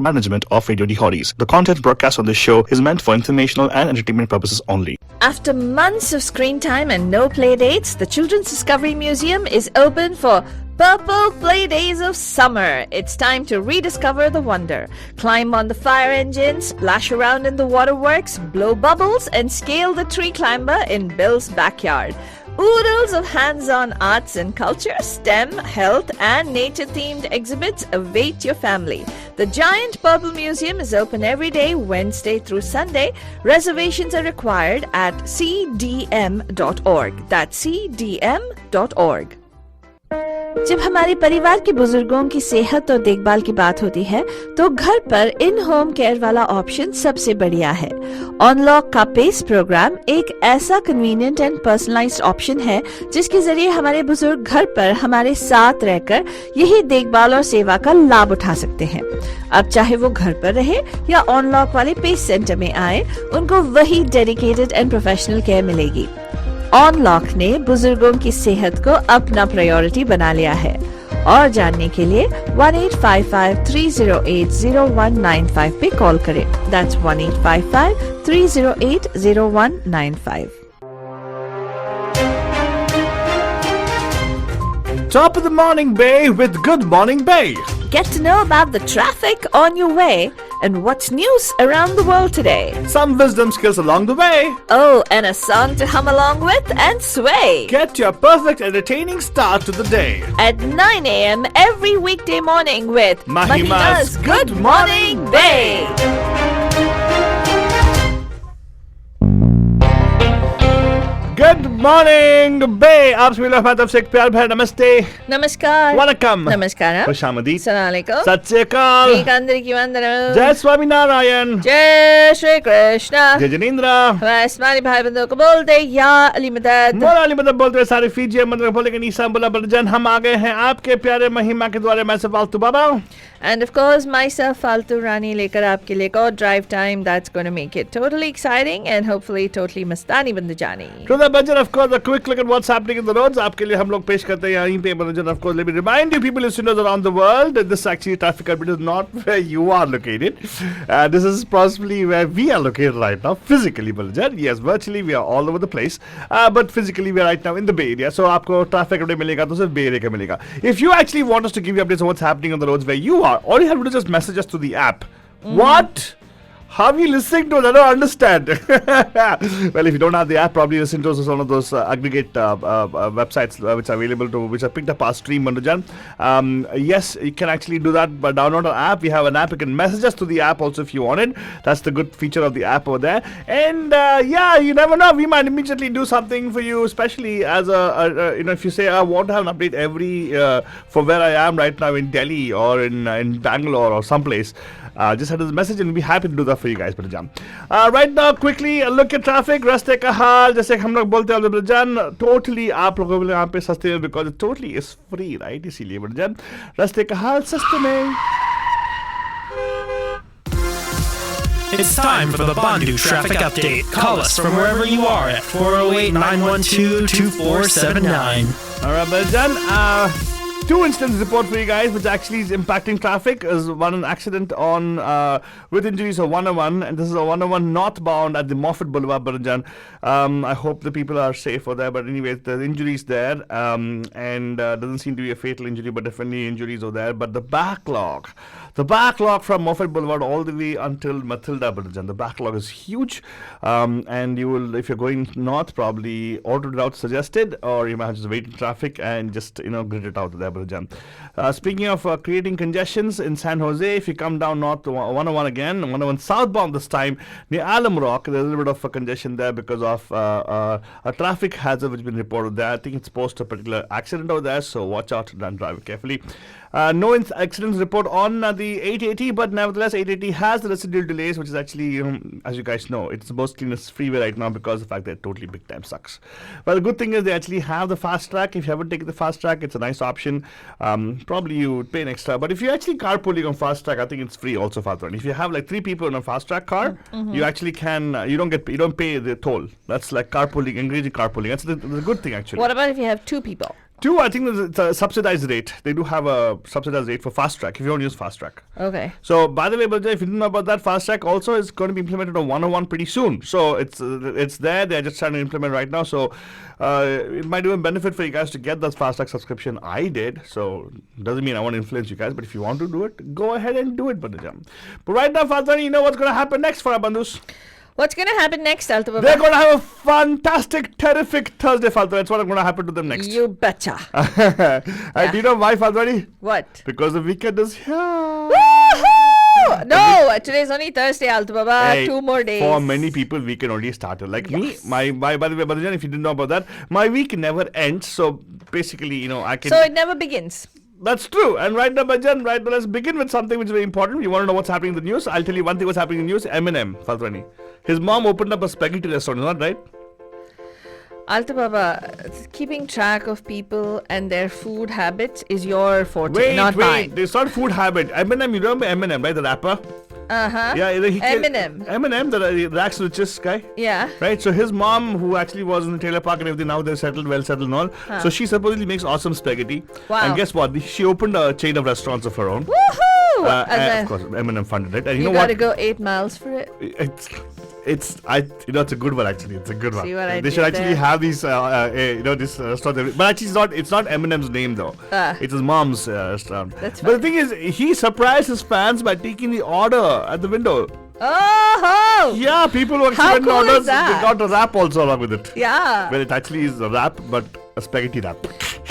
management of Radio Hotties. The content broadcast on this show is meant for informational and entertainment purposes only. After months of screen time and no play dates, the Children's Discovery Museum is open for Purple Play Days of Summer. It's time to rediscover the wonder. Climb on the fire engine, splash around in the waterworks, blow bubbles, and scale the tree climber in Bill's backyard. Oodles of hands-on arts and culture, STEM, health, and nature-themed exhibits await your family. The Giant Purple Museum is open every day, Wednesday through Sunday. Reservations are required at cdm.org. That's cdm.org. जब हमारे परिवार के बुजुर्गों की सेहत और देखभाल की बात होती है तो घर पर इन होम केयर वाला ऑप्शन सबसे बढ़िया है। अनलॉक का पेस प्रोग्राम एक ऐसा कन्वीनियंट एंड पर्सनलाइज्ड ऑप्शन है जिसके जरिए हमारे बुजुर्ग घर पर हमारे साथ रहकर यही देखभाल और सेवा का लाभ उठा सकते हैं। अब चाहे वो घर पर रहे या अनलॉक वाले पेस सेंटर में आए, उनको वही डेडिकेटेड एंड प्रोफेशनल केयर मिलेगी। अनलॉक ने बुजुर्गों की सेहत को अपना प्रायोरिटी बना लिया है। और जानने के लिए 1855-308-0195 पे कॉल करें। That's 1855-308-0195। Top of the morning, Bay, with Good Morning Bay. Get to know about the traffic on your way and what's news around the world today. Some wisdom skills along the way. Oh, and a song to hum along with and sway. Get your perfect entertaining start to the day. At 9 a.m. every weekday morning with Mahima's Good Morning Bay. Good morning, Bay. आप सभी लोग तरफ से एक प्यार भरा नमस्ते, नमस्कार, वनकम, नमस्कार, खुशामदीद, अस्सलाम वालेकुम, सत श्री अकाल, అందరికీ వందనం, जय स्वामी नारायण, जय श्री कृष्ण, जय जनेंद्र। इस्माइली भाई बंधुओं को बोलते या अली मदद, मोला अली मदद बोलते हैं सारे फीजी मतलब बोले कि नीसा बोला बरजन। हम आ गए हैं आपके प्यारे महिमा के द्वारे। मैं से फालतू बाबा and of course myself फालतू रानी लेकर आपके लिए एक और drive time that's going to make it totally exciting and hopefully totally मस्तानी बन जानी। To the budget, of course, a quick look at what's happening in the roads. आपके लिए हम लोग पेश करते हैं यहीं पे budget. Of course, let me remind you people listeners around the world that this actually traffic update is not where you are located. This is possibly where we are located right now, physically budget. Yes, virtually we are all over the place, but physically we are right now in the Bay Area. So आपको traffic update मिलेगा तो सिर्फ Bay Area का मिलेगा. If you actually want us to give you updates on what's happening on the roads where you are, all you have to do is just message us to the app. What? How are you listening to it? I don't understand. Well, if you don't have the app, probably listen to us on one of those aggregate websites which are available to, which have picked up our stream, Mandujan. Yes, you can actually do that, but download our app. We have an app. You can message us to the app also if you want it. That's the good feature of the app over there. And yeah, you never know. We might immediately do something for you, especially as if you say, I want to have an update every for where I am right now in Delhi or in Bangalore or someplace. Just send us a message and we'll be happy to do that for you guys, Brajan. Right now, quickly, a look at traffic. रास्ते का हाल, जैसे हम लोग बोलते हैं Brajan, totally आप लोगों को यहाँ पे सस्ते में because it totally is free, right? इसीलिए Brajan, रास्ते का हाल सस्ते में. It's time for the Bandu Traffic Update. Call us from wherever you are at 408-912-2479. All right, Brajan. Two incidents report for you guys, which actually is impacting traffic. Is one an accident on with injuries of 101, and this is a 101 northbound at the Moffat Boulevard, Barajan. I hope the people are safe for there, but anyway, the injuries there, and doesn't seem to be a fatal injury, but definitely injuries are there. But the backlog from Moffat Boulevard all the way until Matilda, Barajan, the backlog is huge, and you will, if you're going north, probably auto route suggested, or you might just wait in traffic and just grid it out there. Speaking of creating congestions in San Jose, if you come down north to 101 again, 101 southbound this time, near Alum Rock, there's a little bit of a congestion there because of a traffic hazard which has been reported there. I think it's post a particular accident over there, so watch out and drive carefully. No accidents report on the 880, but nevertheless 880 has the residual delays, which is actually, as you guys know, it's the most cleanest freeway right now because of the fact that it totally big time sucks. Well, the good thing is they actually have the fast track. If you haven't taken the fast track, it's a nice option. Probably you would pay an extra, but if you're actually carpooling on fast track, I think it's free also for that. If you have like 3 people in a fast track car, you actually can, you don't pay the toll. That's like carpooling, engaging carpooling. That's the good thing actually. What about if you have 2 people? Two, I think it's a subsidized rate. They do have a subsidized rate for fast track if you don't use fast track. Okay. So, by the way, Balja, if you didn't know about that, fast track also is going to be implemented on 101 pretty soon. So it's there. They're just trying to implement right now. So it might even benefit for you guys to get that fast track subscription. I did. So doesn't mean I want to influence you guys, but if you want to do it, go ahead and do it, Balja. But right now, Fatani, you know what's going to happen next for our bandus? What's going to happen next, Alta Baba? They're going to have a fantastic, terrific Thursday, Fatani. That's what's going to happen to them next. You betcha. And do you know why, Fatani? What? Because the weekend is here. Woohoo! No, today's only Thursday, Alta Baba. Hey, 2 more days. For many people, weekend already started. Like me, by the way, Badajan, if you didn't know about that, my week never ends. So basically, you know, I can. So it never begins. That's true. And right now, Badajan, right now, let's begin with something which is very important. You want to know what's happening in the news? I'll tell you one thing what's happening in the news. Eminem, Fatwani. His mom opened up a spaghetti restaurant, is that right? Alta Baba, keeping track of people and their food habits is your forte, not mine. It's not food habit. Eminem, you remember Eminem, right? The rapper? Uh-huh. Yeah, Eminem. Eminem, the Rags Richest guy. Yeah. Right, so his mom, who actually was in the trailer park and everything, now they're well settled and all. So she supposedly makes awesome spaghetti. Wow. And guess what? She opened a chain of restaurants of her own. Woohoo! And of course, Eminem funded it. And you know gotta what? go 8 miles for it. It's a good one actually. It's a good one. See what I They should did actually there? have these, this restaurant. But actually, it's not Eminem's name though. It's his mom's restaurant. That's But the thing is, he surprised his fans by taking the order at the window. Oh! Yeah, people who How actually cool went is orders. They that? got a wrap also along with it. Yeah. Well, it actually is a wrap, but a spaghetti wrap.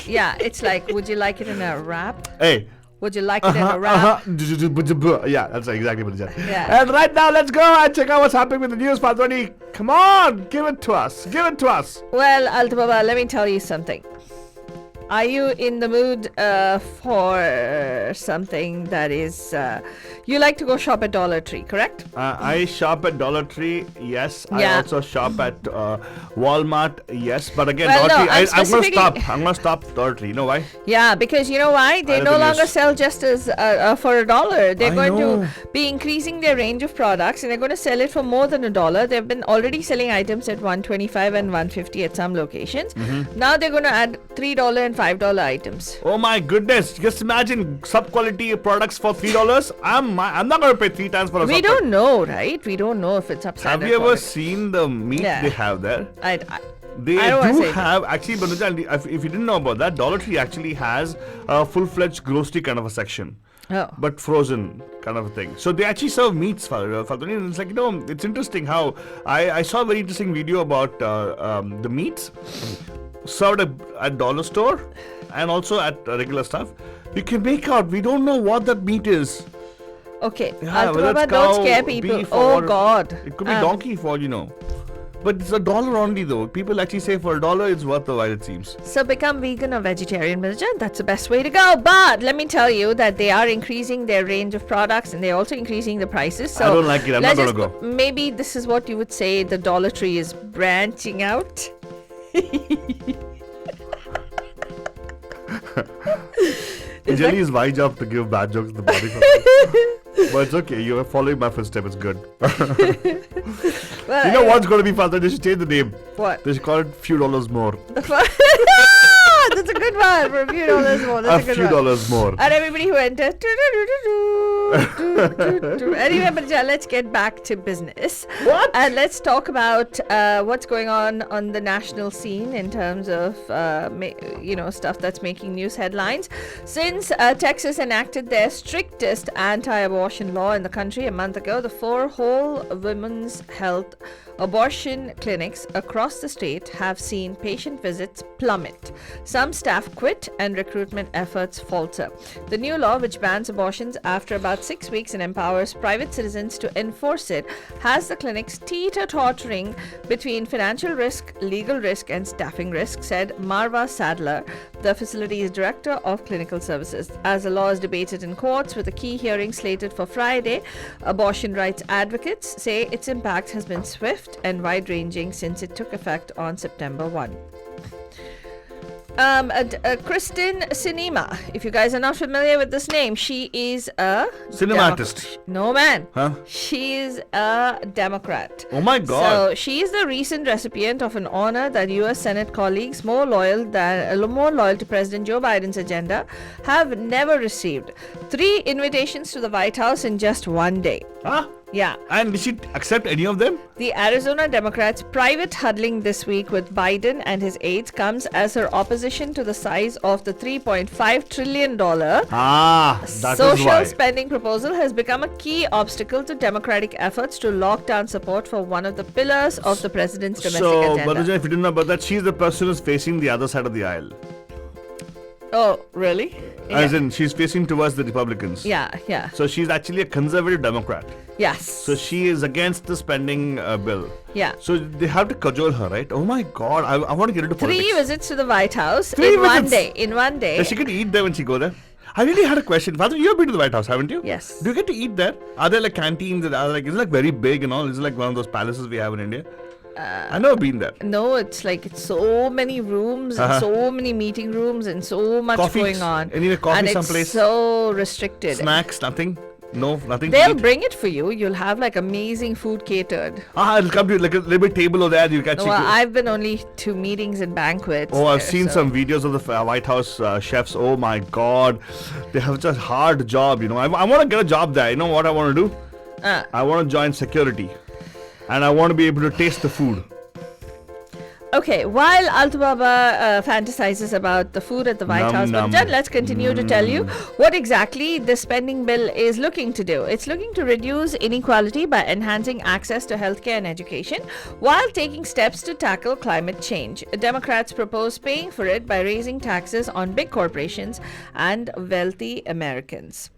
Yeah, it's like, would you like it in a wrap? Hey. Would you like it in a wrap? Yeah, that's exactly what it is. Yeah. And right now, let's go and check out what's happening with the news, Fatwani. Come on, give it to us. Give it to us. Well, Alta Baba, let me tell you something. Are you in the mood for something that is... you like to go shop at Dollar Tree, correct? I shop at Dollar Tree, yes. Yeah. I also shop at Walmart, yes. But again, Well, Dollar no, Tree, I'm I'm going to specifically- stop. I'm going to stop Dollar Tree. You know why? Yeah, because you know why? They I no read the longer news. sell just as for $1. They're I going know. to be increasing their range of products, and they're going to sell it for more than $1. They've been already selling items at $1.25 and $1.50 at some locations. Mm-hmm. Now they're going to add $3 and $5 items. Oh my goodness! Just imagine sub-quality products for $3. I'm not going to pay 3 times for a We sub. don't know, right? We don't know if it's Have upside you ever seen the meat Yeah. they have there? They I don't wanna do say have actually, Banuja, if you didn't know about that, Dollar Tree actually has a full-fledged grocery kind of a section. Oh. But frozen kind of a thing. So they actually serve meats, Fatoni. And it's like, it's interesting how I saw a very interesting video about the meats served at dollar store and also at regular stuff. You can make out, we don't know what that meat is. Okay, Yeah, Alta whether Baba, it's don't cow, scare people. beef Oh or- God. It could be donkey for all you know. But it's $1 only though. People actually say for $1 it's worth the while, it seems. So become vegan or vegetarian, Mr. That's the best way to go. But let me tell you that they are increasing their range of products and they're also increasing the prices. So I don't like it. I'm not let's gonna just go. Maybe this is what you would say the Dollar Tree is branching out. Jelly is my job to give bad jokes in the body. But it's okay. You're following my footsteps. It's good. Well, You know what's going to be faster? They should change the name. What? They should call it few dollars more. That's a good one for a few dollars more. That's a good few one. dollars more. And everybody who enters. Anyway, but let's get back to business. What? And let's talk about what's going on the national scene in terms of stuff that's making news headlines. Since Texas enacted their strictest anti-abortion law in the country a month ago, the 4 whole women's health abortion clinics across the state have seen patient visits plummet. Some staff quit and recruitment efforts falter. The new law, which bans abortions after about 6 weeks and empowers private citizens to enforce it, has the clinics teeter-tottering between financial risk, legal risk, and staffing risk, said Marva Sadler, the facility's director of clinical services. As the law is debated in courts with a key hearing slated for Friday, abortion rights advocates say its impact has been swift and wide-ranging since it took effect on September 1. Kristen Sinema. If you guys are not familiar with this name, she is a Cinema artist. No, man. Huh? She is a Democrat. Oh my God. So she is the recent recipient of an honor that U.S. Senate colleagues more loyal to President Joe Biden's agenda have never received. 3 invitations to the White House in just one day. Huh? Yeah. And did she accept any of them? The Arizona Democrats' private huddling this week with Biden and his aides comes as her opposition to the size of the $3.5 trillion That is why. social spending proposal has become a key obstacle to Democratic efforts to lock down support for one of the pillars of the president's domestic So, agenda. Balajan, if you didn't know about that, she's the person who's facing the other side of the aisle. Oh, really? As in, she's facing towards the Republicans. Yeah. So she's actually a conservative Democrat. Yes. So she is against the spending bill. Yeah. So they have to cajole her, right? Oh my God, I want to get into 3 politics. visits to the White House 3 in visits? In one day. Does she get to eat there when she go there? I really had a question. Father, you have been to the White House, haven't you? Yes. Do you get to eat there? Are there like canteens that are like, is it like very big and all? Is it like one of those palaces we have in India? I've never been there. No, it's so many rooms and so many meeting rooms and so much Coffee, going on. anyway, coffee and someplace? It's so restricted. Snacks, nothing? No, nothing They'll to eat? bring it for you. You'll have like amazing food catered. It'll come to you like a little bit table over there. You can No, I've been only to meetings and banquets. Oh, I've there, seen so- some videos of the White House chefs. Oh my God, they have such a hard job. I want to get a job there. You know what I want to do? I want to join security, and I want to be able to taste the food. Okay, while Altubaba fantasizes about the food at the White Num, House, num. Balajan, let's continue to tell you what exactly the spending bill is looking to do. It's looking to reduce inequality by enhancing access to healthcare and education while taking steps to tackle climate change. Democrats propose paying for it by raising taxes on big corporations and wealthy Americans.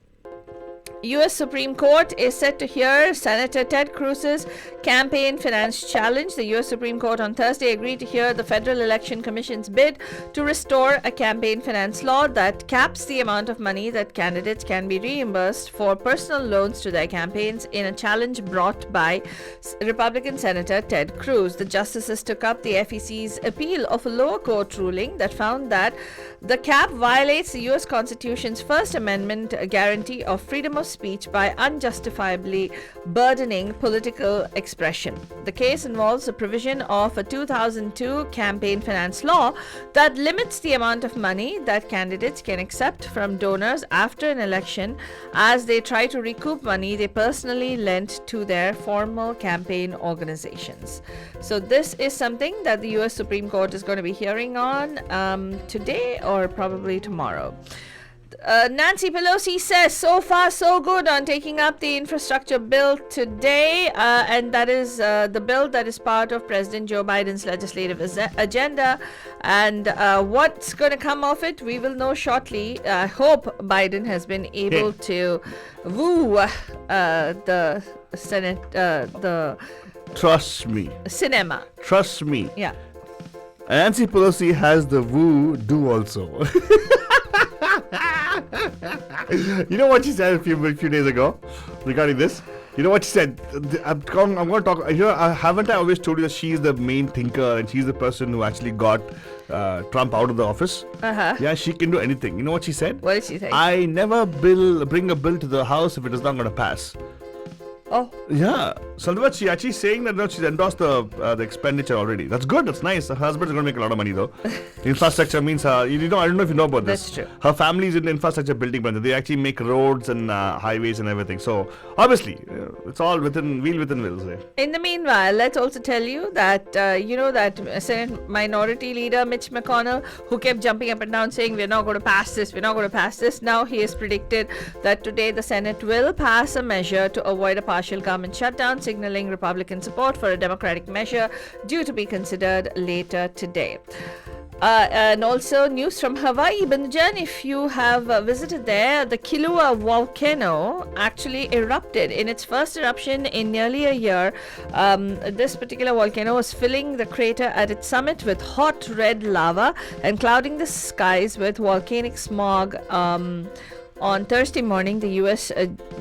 U.S. Supreme Court is set to hear Senator Ted Cruz's campaign finance challenge. The U.S. Supreme Court on Thursday agreed to hear the Federal Election Commission's bid to restore a campaign finance law that caps the amount of money that candidates can be reimbursed for personal loans to their campaigns in a challenge brought by Republican Senator Ted Cruz. The justices took up the FEC's appeal of a lower court ruling that found that the cap violates the U.S. Constitution's First Amendment guarantee of freedom of speech by unjustifiably burdening political expression. The case involves a provision of a 2002 campaign finance law that limits the amount of money that candidates can accept from donors after an election as they try to recoup money they personally lent to their formal campaign organizations. So this is something that the U.S. Supreme Court is going to be hearing on today or probably tomorrow. Nancy Pelosi says so far so good on taking up the infrastructure bill today, and that is the bill that is part of President Joe Biden's legislative agenda. And what's going to come of it, we will know shortly. I hope Biden has been able to woo the Senate, the Trust me. cinema. Trust me. Yeah. Nancy Pelosi has the woo do also. You know what she said a few days ago regarding this? You know what she said? I'm going to talk. Haven't I always told you that she's the main thinker and she's the person who actually got Trump out of the office? Yeah, she can do anything. You know what she said? What did she say? I never bring a bill to the House if it is not going to pass. Oh. Yeah. So she actually saying that she's endorsed the expenditure already. That's good. That's nice. Her husband's going to make a lot of money though. Infrastructure means I don't know if you know about this. That's true. Her family's in the infrastructure building branch. They actually make roads and highways and everything. So obviously, it's all within wheels. There. In the meanwhile, let's also tell you that that Senate Minority Leader Mitch McConnell, who kept jumping up and down saying we're not going to pass this, now he has predicted that today the Senate will pass a measure to avoid a partial government shutdown, signaling Republican support for a Democratic measure due to be considered later today. And also news from Hawaii. Banjan, if you have visited there, the Kilauea volcano actually erupted in its first eruption in nearly a year. This particular volcano was filling the crater at its summit with hot red lava and clouding the skies with volcanic smog. On Thursday morning, the U.S.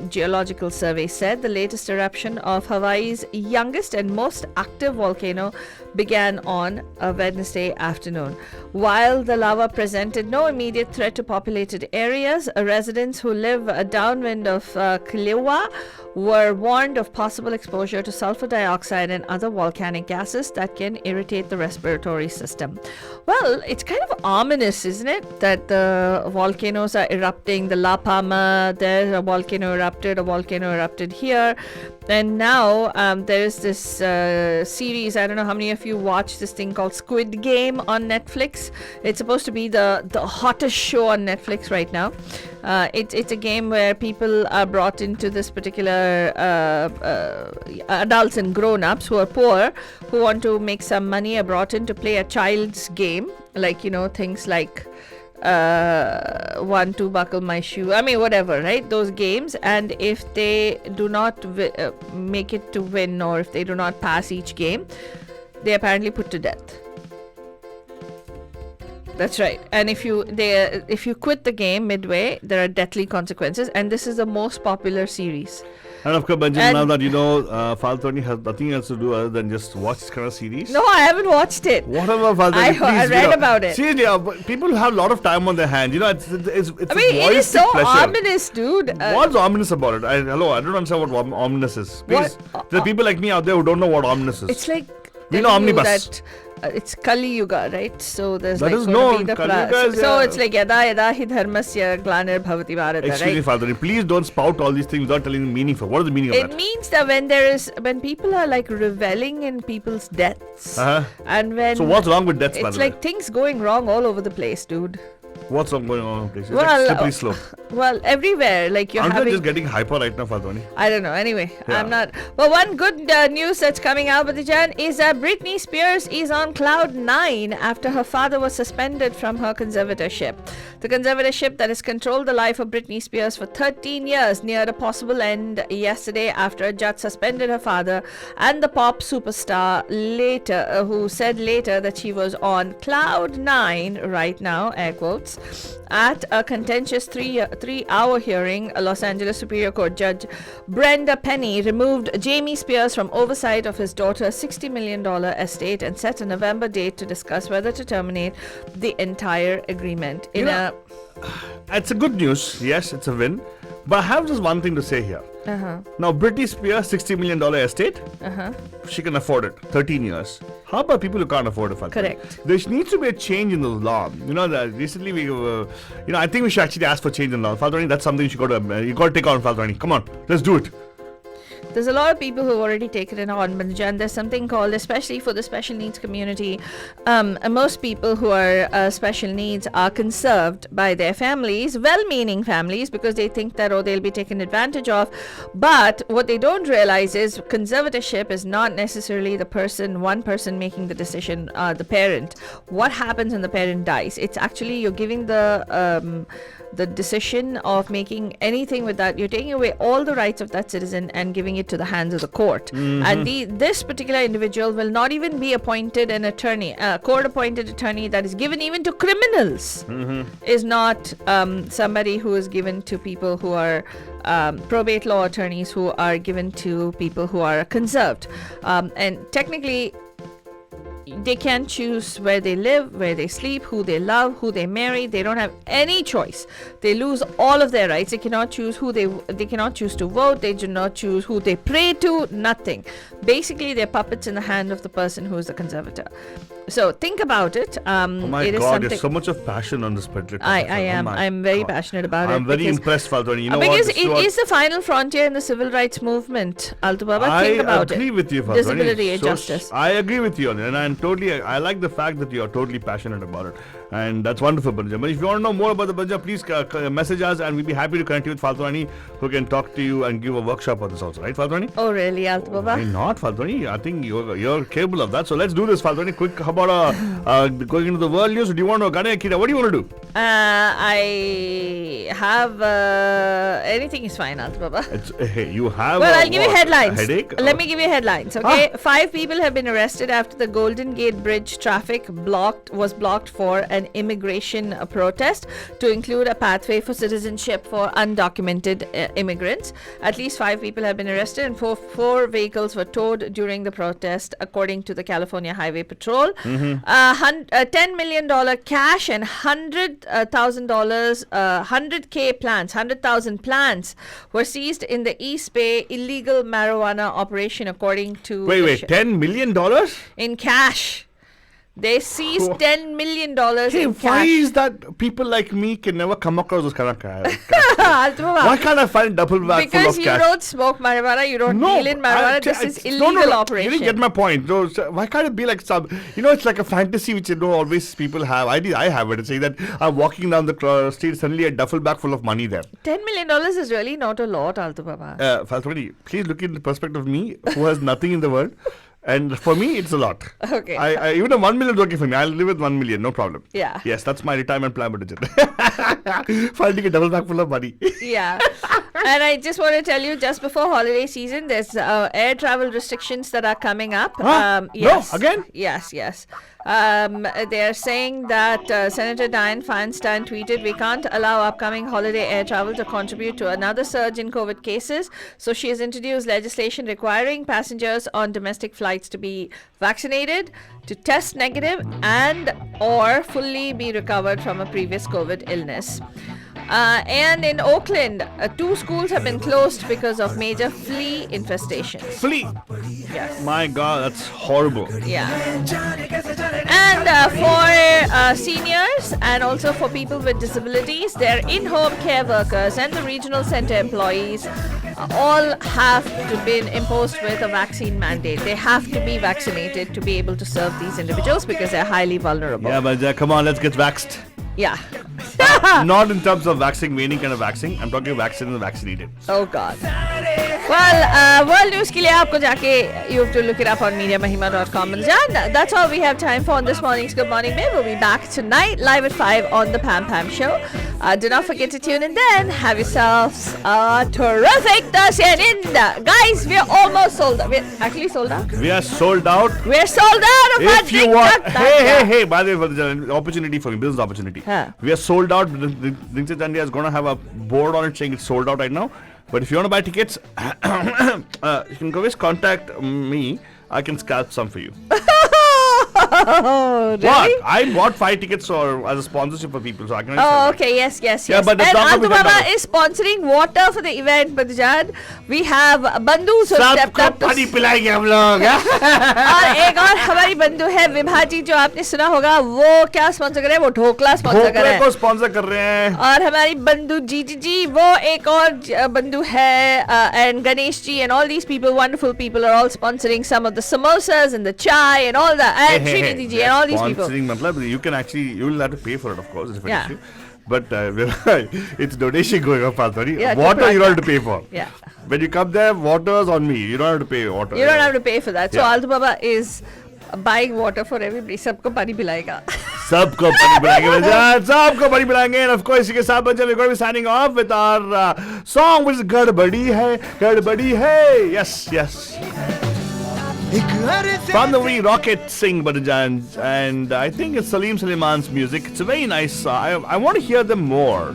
Geological Survey said the latest eruption of Hawaii's youngest and most active volcano began on Wednesday afternoon. While the lava presented no immediate threat to populated areas, residents who live downwind of Kiliwa were warned of possible exposure to sulfur dioxide and other volcanic gases that can irritate the respiratory system. Well, it's kind of ominous, isn't it, that the volcanoes are erupting. The La Palma, there's a volcano erupted here, and now there's this series. I don't know how many of you watch this thing called Squid Game on Netflix. It's supposed to be the hottest show on Netflix right now. It's a game where people are brought into this particular adults and grown-ups who are poor, who want to make some money, are brought in to play a child's game, like, you know, things like 1, 2, buckle my shoe, I mean whatever, right, those games. And if they do not make it to win, or if they do not pass each game, they apparently put to death. That's right. And if you quit the game midway, there are deathly consequences. And this is the most popular series. And of course, Benjamin, now that you know, Faltoni has nothing else to do other than just watch this kind of series. No, I haven't watched it. Whatever, Faltoni, I read about it. Seriously, people have a lot of time on their hands. You know, it's I mean, it is so pleasure. Ominous, dude. What's ominous about it? I don't understand what ominous is. Please, there are people like me out there who don't know what ominous is. It's like we know omnibus. That it's Kali Yuga, right? So there's that like is going to be known. So it's like yada hi dharmasya glanir bhavati bharata, Excuse me, Faltoni, please don't spout all these things without telling the meaning for. What is the meaning of that? It means that when people are like reveling in people's deaths, and when so what's wrong with deaths? It's like things going wrong all over the place, dude. What's wrong going on in the place? It's well, like slippery slope. Well, everywhere. Like Aren't you just getting hyper right now, Faltoni? I don't know. Anyway, yeah. I'm not. Well, one good news that's coming out, Batijan, is that Britney Spears is on cloud 9 after her father was suspended from her conservatorship. The conservatorship that has controlled the life of Britney Spears for 13 years neared a possible end yesterday after a judge suspended her father and the pop superstar who said later that she was on cloud 9 right now, air quotes, at a contentious three-hour hearing. Los Angeles Superior Court Judge Brenda Penny removed Jamie Spears from oversight of his daughter's $60 million estate and set a November date to discuss whether to terminate the entire agreement. It's a good news. Yes, it's a win. But I have just one thing to say here. Now, Britney Spears' $60 million estate, she can afford it. 13 years. How about people who can't afford it? Correct. There needs to be a change in the law. You know, that recently I think we should actually ask for change in the law. Faltoni, that's something you got to take on, Faltoni. Come on, let's do it. There's a lot of people who have already taken it on, but there's something called, especially for the special needs community, most people who are special needs are conserved by their families, well-meaning families, because they think that, they'll be taken advantage of. But what they don't realize is conservatorship is not necessarily one person making the decision, the parent. What happens when the parent dies? It's actually you're giving the decision of making anything with that. You're taking away all the rights of that citizen and giving it to the hands of the court. And this particular individual will not even be appointed an attorney. A court-appointed attorney that is given even to criminals is not somebody who is given to people who are probate law attorneys who are given to people who are conserved. And technically, they can't choose where they live, where they sleep, who they love, who they marry. They don't have any choice. They lose all of their rights. They cannot choose they cannot choose to vote. They do not choose who they pray to. Nothing. Basically, they're puppets in the hand of the person who is the conservator. So think about it. Oh my God, there's so much of passion on this particular topic. I am. I'm very passionate about it. I'm very impressed, Faltoni. You know because what? it is the final frontier in the civil rights movement. Altu Baba, think about it. I agree with you, Faltoni. Disability and justice. I agree with you, and I like the fact that you're totally passionate about it. And that's wonderful, Banja. But if you want to know more about the Banja, please message us and we'll be happy to connect you with Faltoni, who can talk to you and give a workshop on this also, right, Faltoni? Oh, really, Altu Baba? Why not, Faltoni? I think you're capable of that. So let's do this, Faltoni. Quick, how about going into the world news? Do you want to Gane Akira? What do you want to do? I have anything is fine, Altu Baba. You have I'll give you headlines. A headache? Let me give you headlines, okay? 5 people have been arrested after the Golden Gate Bridge traffic was blocked for an an immigration protest to include a pathway for citizenship for undocumented immigrants. At least 5 people have been arrested and four vehicles were towed during the protest, according to the California Highway Patrol. $10 million cash and $100,000, 100,000 plants were seized in the East Bay illegal marijuana operation, according to Wait, $10 million? in cash. They seized $10 million Hey, in why cash. is that people like me can never come across this kind of cash? Why can't I find double bag full Because of you cash? don't smoke marijuana, you don't deal in marijuana. This is illegal operation. You didn't get my point. No, so why can't it be like some? It's like a fantasy which always people have. I have it. It's saying that I'm walking down the street, suddenly a duffel bag full of money there. $10 million is really not a lot, Altu Baba. Faltoni, please look in the perspective of me, who has nothing in the world. And for me, it's a lot. Okay. I even a 1 million is okay for me. I'll live with 1 million, no problem. Yeah. Yes, that's my retirement plan, but finding a double bag full of money. Yeah. And I just want to tell you, just before holiday season, there's air travel restrictions that are coming up. Huh? Yes. No, again? Yes. They are saying that Senator Dianne Feinstein tweeted, "We can't allow upcoming holiday air travel to contribute to another surge in COVID cases." So she has introduced legislation requiring passengers on domestic flights to be vaccinated, to test negative, and or fully be recovered from a previous COVID illness. And in Oakland, 2 schools have been closed because of major flea infestations. Flea. Yes. My God, that's horrible. Yeah. And for seniors and also for people with disabilities, their in-home care workers and the regional center employees all have to be imposed with a vaccine mandate. They have to be vaccinated to be able to serve these individuals because they're highly vulnerable. Yeah, but come on, let's get vaxxed. Yeah. Not in terms of vaccine, waning kind of vaccine. I'm talking vaccine and vaccinated. Oh God. Well, world news ke liye aapko jaake you have to look it up on mediamahima.com. That's all we have time for on this morning's Good Morning Babe. We'll be back tonight live at 5 on the Pam Pam Show. Do not forget to tune in then. Have yourselves a terrific Thursday. And guys, we're almost sold out. We're actually sold out. We are sold out. We're sold out of our If you drink want, truck. hey, by the way, for the opportunity for me, business opportunity. Huh. We are sold out. Drinks India is going to have a board on it saying it's sold out right now. But if you want to buy tickets, you can always contact me. I can scalp some for you. Oh, really? What? I bought 5 tickets as a sponsorship for people, so I can. Oh, okay, yes. Yeah, but that's and not Altu gonna be Baba that is sponsoring water for the event, Badjan. We have Bandhu who stepped सबको up to... पानी पिलाएंगे हम लोग. और एक और हमारी बंधु है विभाजी, जो आपने सुना होगा, वो क्या स्पॉन्सर कर रहे हैं? वो ढोकला स्पॉन्सर कर रहे ढोकले हैं. को स्पॉन्सर कर रहे हैं. और हमारी बंधु जी वो एक और बंधु है, and Ganesh ji and all these people, wonderful people, are all sponsoring some of the samosas and the chai and all that, and Srinidhi ji and all these people. Sponsoring matlab, you will have to pay for it, of course. It's a different Yeah. issue. But it's donation going up, Faltari. Yeah, Water you don't have to pay for. Yeah. When you come there, water's on me. You don't have to pay water. You don't have to pay for that. So Yeah. Altu Baba is buying water for everybody. सबको पानी पिलाएगा. सबको पानी पिलाएंगे भैया, सबको पानी पिलाएंगे. And of course, इसी के साथ बच्चे we're going to be signing off with our song, which is गड़बड़ी है. Yes. From the We Rocket Sing Badajan, and I think it's Salim Suleiman's music. It's a very nice. I want to hear them more.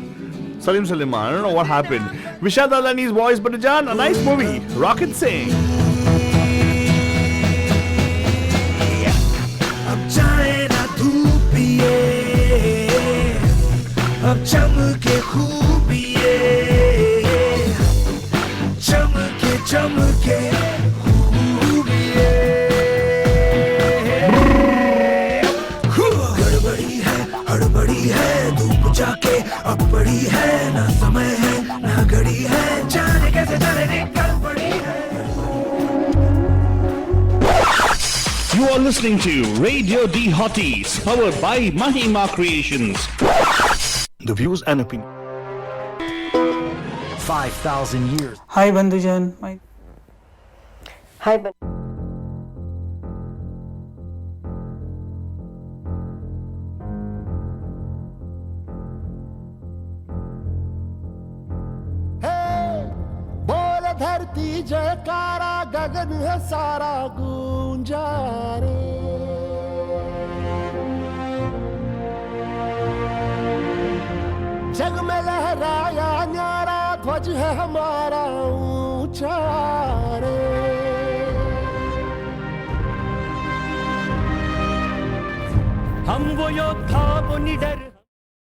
Salim Suleiman. I don't know what happened. Vishad Alani's voice, Badajan. A nice movie. Rocket Sing. अब जाए ना धूप ये, अब चमके खूबिये, चमके खूबिये. गड़बड़ी है धूप जाके अब बड़ी है, ना समय है ना घड़ी है, जाने कैसे चले निकल पड़ी है. You are listening to Radio D Hotties, powered by Mahima Creations. The views and opinions. 5,000 years. Hi Bandhujan. Hi, but बोल धरती जयकारा, गगन है सारा गूंजा रे. ताज है हमारा ऊंचा रे। हम वो योद्धा वो निडर